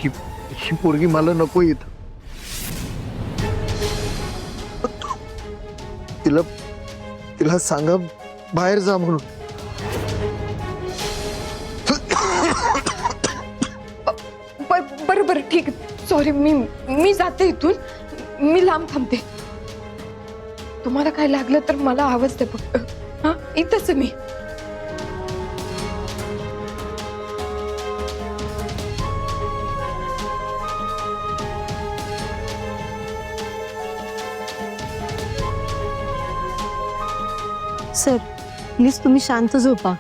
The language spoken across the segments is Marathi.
ही ही पोरगी मला नको येत. तिला तिला सांगा बाहेर जा म्हणून. बरं बरं ठीक आहे. सॉरी, मी जाते इथून. मी लांब थांबते. तुम्हाला काय लागलं तर मला आवाज दे फक्त. हा, इथंच आहे मी. सर प्लीज तुम्ही शांत झोपा.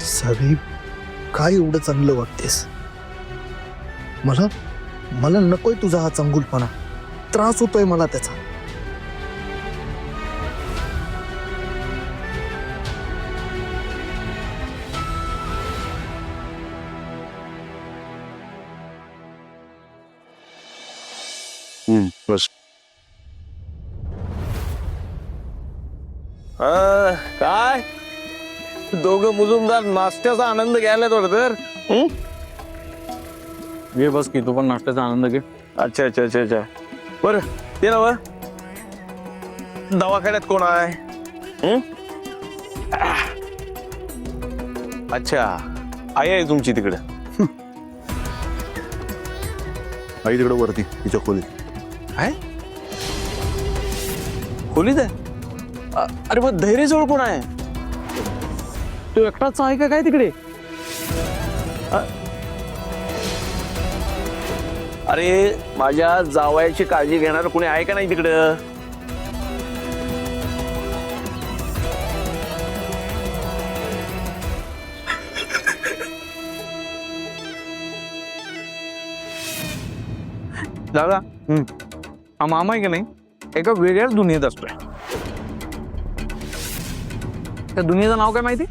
सावी, काय एवढं चांगलं वागतेस? मला मला नकोय तुझा हा चंगुलपणा. त्रास होतोय मला त्याचा. बस. काय दोघं मुजुमदार नाश्त्याचा आनंद घ्यायला थोडं तर. घे बस की तू पण नाश्त्याचा आनंद घे. अच्छा अच्छा अच्छा अच्छा. बरं ते ना दवाखान्यात कोण आहे? अच्छा, आई आहे तुमची तिकडे. आई तिकडे वरती तिच्या खोलीत. काय खोलीत आहे? अरे मग धैर्यजवळ कोण आहे? तू एकटाच आहे का काय तिकडे? अरे माझ्या जावयाची काळजी घेणार कोणी आहे का नाही तिकडं? दादा हा मामा आहे की नाही एका वेगळ्याच दुनियेत असतोय. त्या दुनियेचं नाव काय माहिती?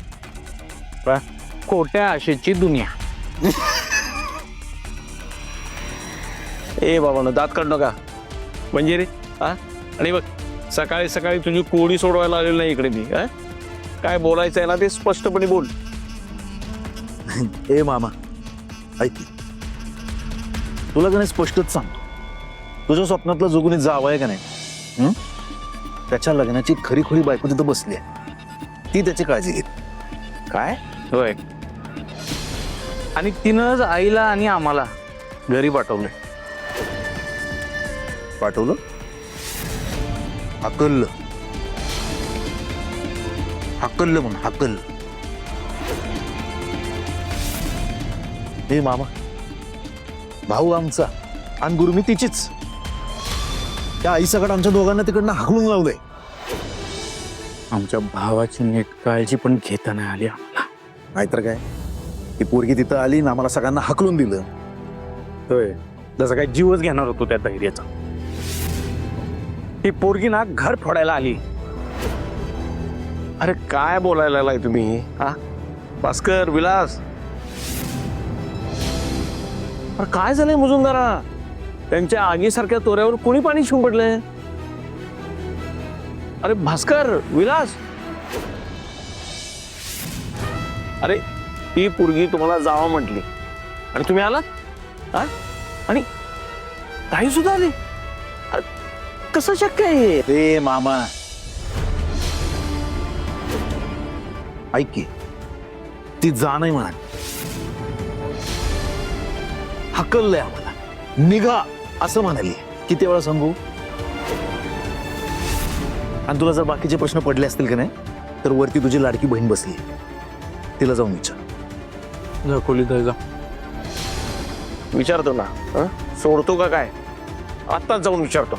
खोट्या आशेची दुनिया. ए बाबा दात काढ नका म्हणजे रे. हा, आणि बघ सकाळी सकाळी तुझी कोडी सोडवायला आलेली नाही इकडे मी. काय बोलायचं आहे ना ते स्पष्टपणे बोल. ए मामा ऐक, तुला का नाही स्पष्टच सांगतो, तुझ्या स्वप्नातला जो कोणी जावं आहे का नाही, त्याच्या लग्नाची खरी खोरी बायको तिथं बसली आहे. ती त्याची काळजी घेत. काय? होय. आणि तिनंच आईला आणि आम्हाला घरी पाठवलंय. पाठवलं? हाकललं. हाकललं म्हणून हाकललं. हे मामा, भाऊ आमचा आणि गुरुमी तिचीच. त्या आईसकट आमच्या दोघांना तिकडनं हाकलून लावलंय. आमच्या भावाची नीट काळजी पण घेता नाही आली आम्हाला. नाहीतर काय, ती पोरगी तिथं आली ना आम्हाला सगळ्यांना हाकलून दिलं. होय, जसं काय जीवच घेणार होतो त्या धैर्याचा. ही पोरगी ना घर फोडायला आली. अरे काय बोलायला लागलाय तुम्ही? हा भास्कर, विलास, अरे काय झालंय मुजुमदारा? त्यांच्या आगीसारख्या तोऱ्यावर कोणी पाणी शिंपडलंय? अरे भास्कर, विलास, अरे ती पोरगी तुम्हाला जावा म्हटली आणि तुम्ही आलात? हा, आणि ताई सुद्धा आली? कसं शक्य आहे? ए मामा ऐक की, ती जा नाही म्हणाल. हकललंय आम्हाला, निघा असं म्हणाली. किती वेळा सांगू? आणि तुला जर बाकीचे प्रश्न पडले असतील का नाही, तर वरती तुझी लाडकी बहीण बसली, तिला जाऊन विचार. खोलीत जा. विचारतो ना. सोडतो का काय? आत्ताच जाऊन विचारतो